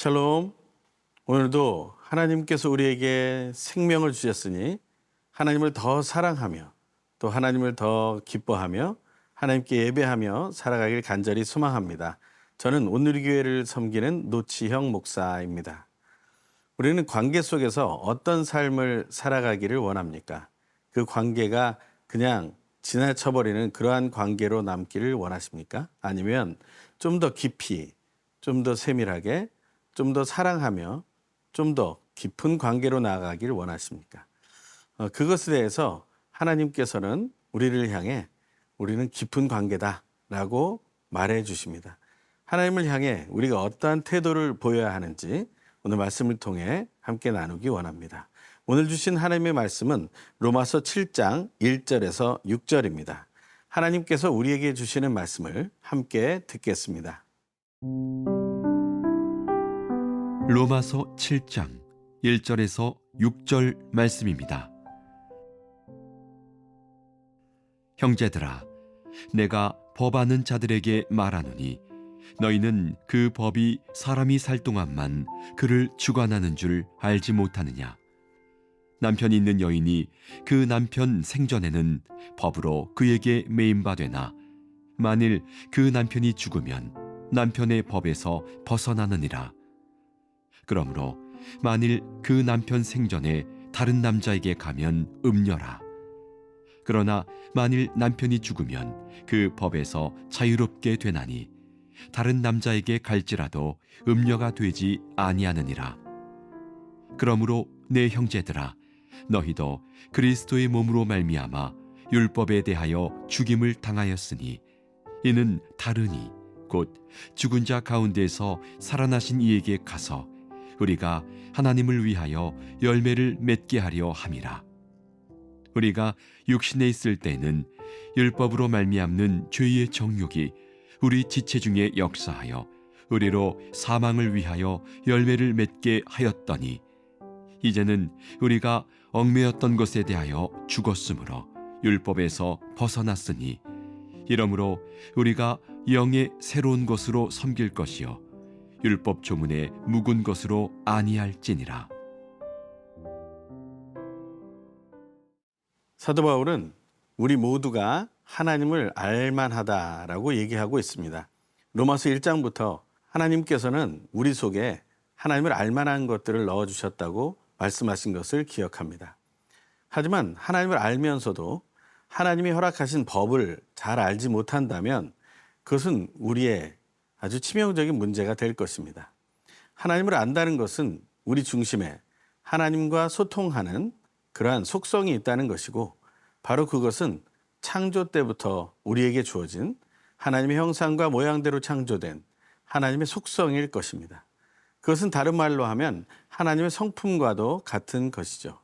샬롬. 오늘도 하나님께서 우리에게 생명을 주셨으니 하나님을 더 사랑하며 또 하나님을 더 기뻐하며 하나님께 예배하며 살아가길 간절히 소망합니다. 저는 온누리교회를 섬기는 노치형 목사입니다. 우리는 관계 속에서 어떤 삶을 살아가기를 원합니까? 그 관계가 그냥 지나쳐버리는 그러한 관계로 남기를 원하십니까? 아니면 좀 더 깊이, 좀 더 세밀하게, 좀 더 사랑하며 좀 더 깊은 관계로 나아가기를 원하십니까? 그것에 대해서 하나님께서는 우리를 향해 우리는 깊은 관계다라고 말해 주십니다. 하나님을 향해 우리가 어떠한 태도를 보여야 하는지 오늘 말씀을 통해 함께 나누기 원합니다. 오늘 주신 하나님의 말씀은 로마서 7장 1절에서 6절입니다. 하나님께서 우리에게 주시는 말씀을 함께 듣겠습니다. 로마서 7장 1절에서 6절 말씀입니다. 형제들아, 내가 법하는 자들에게 말하노니 너희는 그 법이 사람이 살 동안만 그를 주관하는 줄 알지 못하느냐. 남편이 있는 여인이 그 남편 생전에는 법으로 그에게 매임받되나 만일 그 남편이 죽으면 남편의 법에서 벗어나느니라. 그러므로 만일 그 남편 생전에 다른 남자에게 가면 음녀라. 그러나 만일 남편이 죽으면 그 법에서 자유롭게 되나니 다른 남자에게 갈지라도 음녀가 되지 아니하느니라. 그러므로 내 형제들아, 너희도 그리스도의 몸으로 말미암아 율법에 대하여 죽임을 당하였으니 이는 다르니 곧 죽은 자 가운데서 살아나신 이에게 가서 우리가 하나님을 위하여 열매를 맺게 하려 함이라. 우리가 육신에 있을 때는 율법으로 말미암는 죄의 정욕이 우리 지체 중에 역사하여 우리로 사망을 위하여 열매를 맺게 하였더니 이제는 우리가 얽매였던 것에 대하여 죽었으므로 율법에서 벗어났으니 이러므로 우리가 영의 새로운 것으로 섬길 것이요 율법 조문의 묵은 것으로 아니할지니라. 사도 바울은 우리 모두가 하나님을 알만하다라고 얘기하고 있습니다. 로마서 1장부터 하나님께서는 우리 속에 하나님을 알만한 것들을 넣어주셨다고 말씀하신 것을 기억합니다. 하지만 하나님을 알면서도 하나님이 허락하신 법을 잘 알지 못한다면 그것은 우리의 아주 치명적인 문제가 될 것입니다. 하나님을 안다는 것은 우리 중심에 하나님과 소통하는 그러한 속성이 있다는 것이고 바로 그것은 창조 때부터 우리에게 주어진 하나님의 형상과 모양대로 창조된 하나님의 속성일 것입니다. 그것은 다른 말로 하면 하나님의 성품과도 같은 것이죠.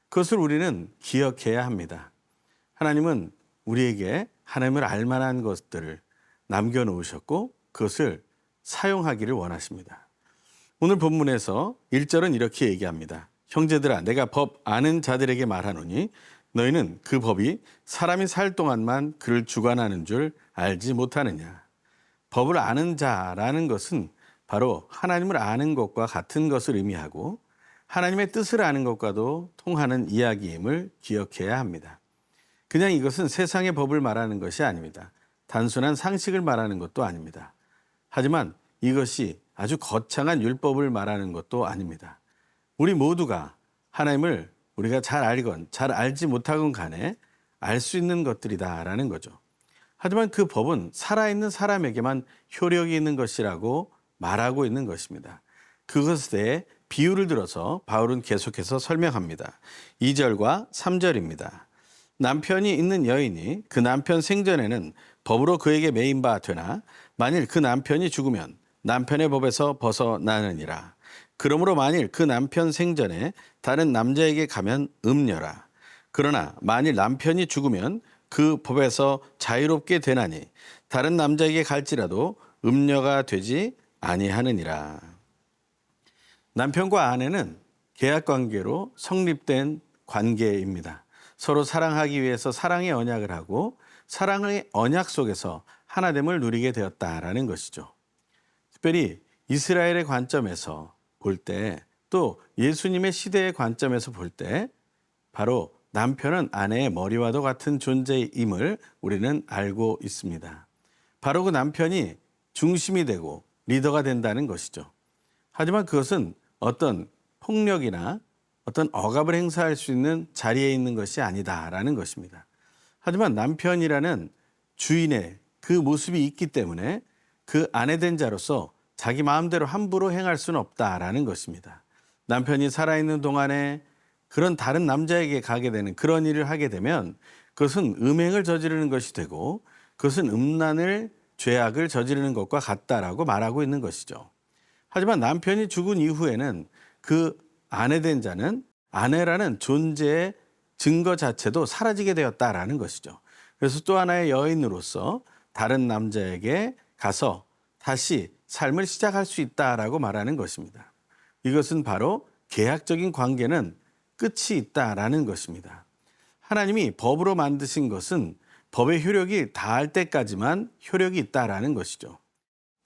그것을 우리는 기억해야 합니다. 하나님은 우리에게 하나님을 알만한 것들을 남겨놓으셨고 그것을 사용하기를 원하십니다. 오늘 본문에서 1절은 이렇게 얘기합니다. 형제들아, 내가 법 아는 자들에게 말하노니 너희는 그 법이 사람이 살 동안만 그를 주관하는 줄 알지 못하느냐. 법을 아는 자라는 것은 바로 하나님을 아는 것과 같은 것을 의미하고 하나님의 뜻을 아는 것과도 통하는 이야기임을 기억해야 합니다. 그냥 이것은 세상의 법을 말하는 것이 아닙니다. 단순한 상식을 말하는 것도 아닙니다. 하지만 이것이 아주 거창한 율법을 말하는 것도 아닙니다. 우리 모두가 하나님을 우리가 잘 알건 잘 알지 못하건 간에 알 수 있는 것들이다라는 거죠. 하지만 그 법은 살아있는 사람에게만 효력이 있는 것이라고 말하고 있는 것입니다. 그것에 대해 비유를 들어서 바울은 계속해서 설명합니다. 2절과 3절입니다. 남편이 있는 여인이 그 남편 생전에는 법으로 그에게 매임바 되나 만일 그 남편이 죽으면 남편의 법에서 벗어나느니라. 그러므로 만일 그 남편 생전에 다른 남자에게 가면 음녀라. 그러나 만일 남편이 죽으면 그 법에서 자유롭게 되나니 다른 남자에게 갈지라도 음녀가 되지 아니하느니라. 남편과 아내는 계약관계로 성립된 관계입니다. 서로 사랑하기 위해서 사랑의 언약을 하고 사랑의 언약 속에서 하나됨을 누리게 되었다라는 것이죠. 특별히 이스라엘의 관점에서 볼 때, 또 예수님의 시대의 관점에서 볼 때 바로 남편은 아내의 머리와도 같은 존재임을 우리는 알고 있습니다. 바로 그 남편이 중심이 되고 리더가 된다는 것이죠. 하지만 그것은 어떤 폭력이나 어떤 억압을 행사할 수 있는 자리에 있는 것이 아니다라는 것입니다. 하지만 남편이라는 주인의 그 모습이 있기 때문에 그 아내된 자로서 자기 마음대로 함부로 행할 수는 없다라는 것입니다. 남편이 살아있는 동안에 그런 다른 남자에게 가게 되는 그런 일을 하게 되면 그것은 음행을 저지르는 것이 되고 그것은 음란을 죄악을 저지르는 것과 같다라고 말하고 있는 것이죠. 하지만 남편이 죽은 이후에는 그 아내된 자는 아내라는 존재의 증거 자체도 사라지게 되었다라는 것이죠. 그래서 또 하나의 여인으로서 다른 남자에게 가서 다시 삶을 시작할 수 있다라고 말하는 것입니다. 이것은 바로 계약적인 관계는 끝이 있다라는 것입니다. 하나님이 법으로 만드신 것은 법의 효력이 다할 때까지만 효력이 있다라는 것이죠.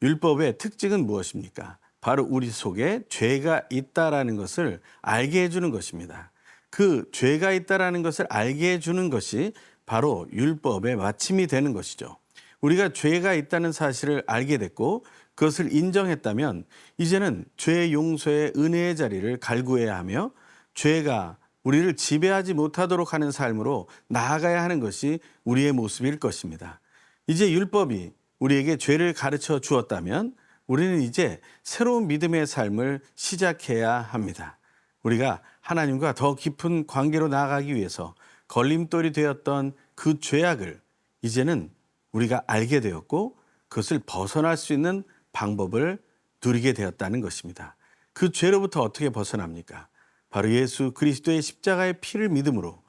율법의 특징은 무엇입니까? 바로 우리 속에 죄가 있다라는 것을 알게 해주는 것입니다. 그 죄가 있다라는 것을 알게 해주는 것이 바로 율법의 마침이 되는 것이죠. 우리가 죄가 있다는 사실을 알게 됐고 그것을 인정했다면 이제는 죄의 용서의 은혜의 자리를 갈구해야 하며 죄가 우리를 지배하지 못하도록 하는 삶으로 나아가야 하는 것이 우리의 모습일 것입니다. 이제 율법이 우리에게 죄를 가르쳐 주었다면 우리는 이제 새로운 믿음의 삶을 시작해야 합니다. 우리가 하나님과 더 깊은 관계로 나아가기 위해서 걸림돌이 되었던 그 죄악을 이제는 우리가 알게 되었고 그것을 벗어날 수 있는 방법을 누리게 되었다는 것입니다. 그 죄로부터 어떻게 벗어납니까? 바로 예수 그리스도의 십자가의 피를 믿음으로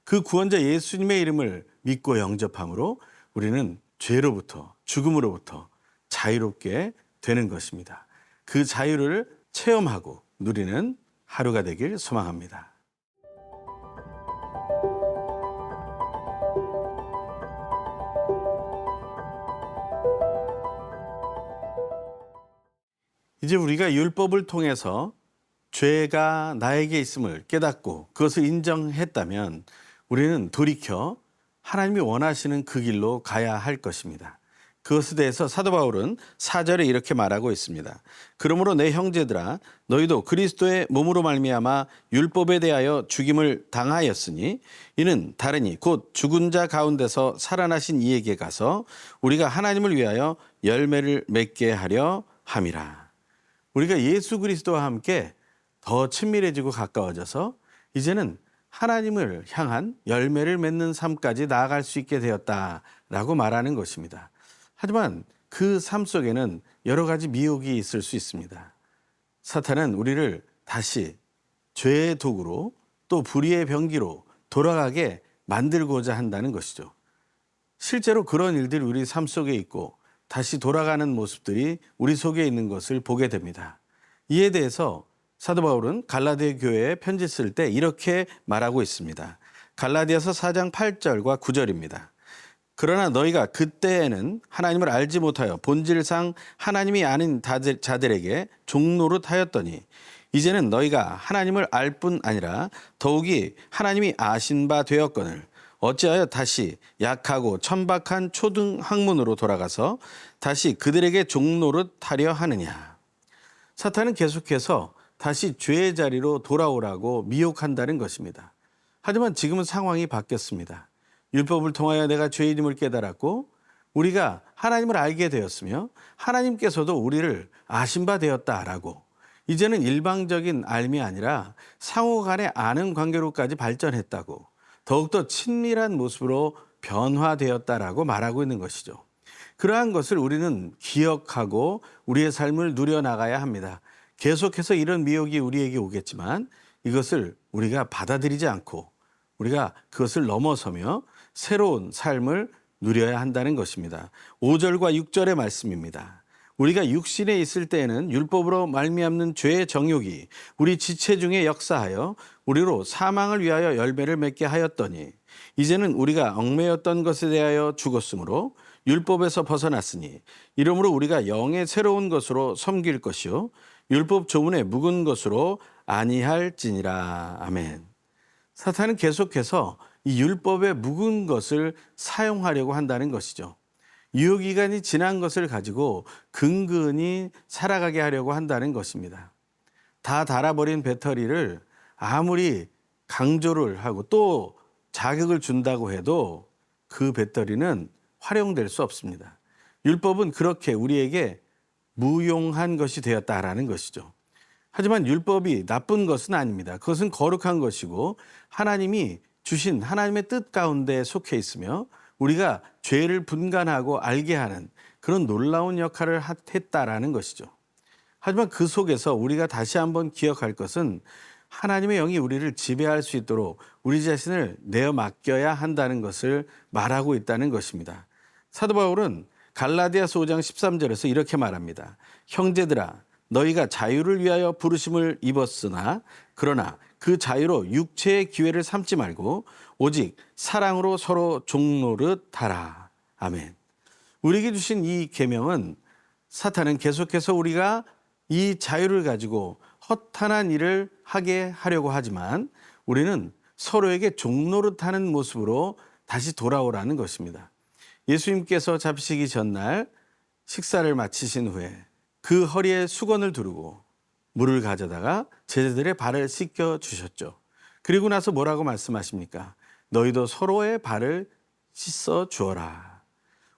그 구원자 예수님의 이름을 믿고 영접함으로 우리는 죄로부터 죽음으로부터 자유롭게 되는 것입니다. 그 자유를 체험하고 누리는 하루가 되길 소망합니다. 이제 우리가 율법을 통해서 죄가 나에게 있음을 깨닫고 그것을 인정했다면 우리는 돌이켜 하나님이 원하시는 그 길로 가야 할 것입니다. 그것에 대해서 사도 바울은 4절에 이렇게 말하고 있습니다. 그러므로 내 형제들아 너희도 그리스도의 몸으로 말미암아 율법에 대하여 죽임을 당하였으니 이는 다르니 곧 죽은 자 가운데서 살아나신 이에게 가서 우리가 하나님을 위하여 열매를 맺게 하려 함이라. 우리가 예수 그리스도와 함께 더 친밀해지고 가까워져서 이제는 하나님을 향한 열매를 맺는 삶까지 나아갈 수 있게 되었다라고 말하는 것입니다. 하지만 그 삶 속에는 여러 가지 미혹이 있을 수 있습니다. 사탄은 우리를 다시 죄의 도구로 또 불의의 병기로 돌아가게 만들고자 한다는 것이죠. 실제로 그런 일들이 우리 삶 속에 있고 다시 돌아가는 모습들이 우리 속에 있는 것을 보게 됩니다. 이에 대해서 사도 바울은 갈라디아 교회에 편지 쓸 때 이렇게 말하고 있습니다. 갈라디아서 4장 8절과 9절입니다. 그러나 너희가 그때에는 하나님을 알지 못하여 본질상 하나님이 아닌 자들에게 종노릇 하였더니 이제는 너희가 하나님을 알 뿐 아니라 더욱이 하나님이 아신 바 되었거늘 어찌하여 다시 약하고 천박한 초등 학문으로 돌아가서 다시 그들에게 종노릇 하려 하느냐. 사탄은 계속해서 다시 죄의 자리로 돌아오라고 미혹한다는 것입니다. 하지만 지금은 상황이 바뀌었습니다. 율법을 통하여 내가 죄인임을 깨달았고 우리가 하나님을 알게 되었으며 하나님께서도 우리를 아신 바 되었다라고 이제는 일방적인 알미 아니라 상호 간의 아는 관계로까지 발전했다고 더욱더 친밀한 모습으로 변화되었다라고 말하고 있는 것이죠. 그러한 것을 우리는 기억하고 우리의 삶을 누려나가야 합니다. 계속해서 이런 미혹이 우리에게 오겠지만 이것을 우리가 받아들이지 않고 우리가 그것을 넘어서며 새로운 삶을 누려야 한다는 것입니다. 5절과 6절의 말씀입니다. 우리가 육신에 있을 때에는 율법으로 말미암는 죄의 정욕이 우리 지체 중에 역사하여 우리로 사망을 위하여 열매를 맺게 하였더니 이제는 우리가 얽매였던 것에 대하여 죽었으므로 율법에서 벗어났으니 이러므로 우리가 영의 새로운 것으로 섬길 것이요 율법 조문에 묵은 것으로 아니할지니라. 아멘. 사탄은 계속해서 이 율법에 묵은 것을 사용하려고 한다는 것이죠. 유효기간이 지난 것을 가지고 근근히 살아가게 하려고 한다는 것입니다. 다 닳아버린 배터리를 아무리 강조를 하고 또 자극을 준다고 해도 그 배터리는 활용될 수 없습니다. 율법은 그렇게 우리에게 무용한 것이 되었다라는 것이죠. 하지만 율법이 나쁜 것은 아닙니다. 그것은 거룩한 것이고 하나님이 주신 하나님의 뜻 가운데 속해 있으며 우리가 죄를 분간하고 알게 하는 그런 놀라운 역할을 했다라는 것이죠. 하지만 그 속에서 우리가 다시 한번 기억할 것은 하나님의 영이 우리를 지배할 수 있도록 우리 자신을 내어 맡겨야 한다는 것을 말하고 있다는 것입니다. 사도 바울은 갈라디아서 5장 13절에서 이렇게 말합니다. 형제들아 너희가 자유를 위하여 부르심을 입었으나 그러나 그 자유로 육체의 기회를 삼지 말고 오직 사랑으로 서로 종노릇 하라. 아멘. 우리에게 주신 이 계명은 사탄은 계속해서 우리가 이 자유를 가지고 허탄한 일을 하게 하려고 하지만 우리는 서로에게 종노릇하는 모습으로 다시 돌아오라는 것입니다. 예수님께서 잡히시기 전날 식사를 마치신 후에 그 허리에 수건을 두르고 물을 가져다가 제자들의 발을 씻겨 주셨죠. 그리고 나서 뭐라고 말씀하십니까? 너희도 서로의 발을 씻어 주어라.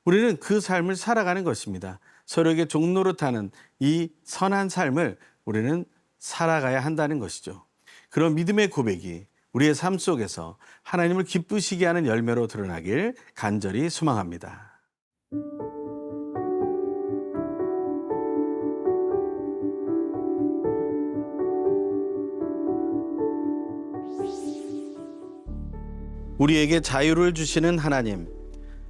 우리는 그 삶을 살아가는 것입니다. 서로에게 종노릇하는 이 선한 삶을 우리는 살아가야 한다는 것이죠. 그런 믿음의 고백이 우리의 삶 속에서 하나님을 기쁘시게 하는 열매로 드러나길 간절히 소망합니다. 우리에게 자유를 주시는 하나님,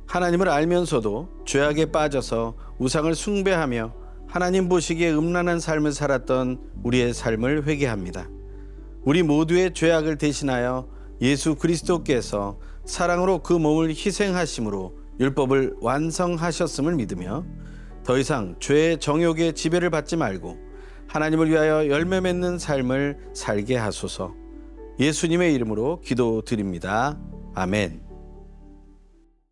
하나님을 알면서도 죄악에 빠져서 우상을 숭배하며 하나님 보시기에 음란한 삶을 살았던 우리의 삶을 회개합니다. 우리 모두의 죄악을 대신하여 예수 그리스도께서 사랑으로 그 몸을 희생하심으로 율법을 완성하셨음을 믿으며 더 이상 죄의 정욕의 지배를 받지 말고 하나님을 위하여 열매 맺는 삶을 살게 하소서. 예수님의 이름으로 기도드립니다. 아멘.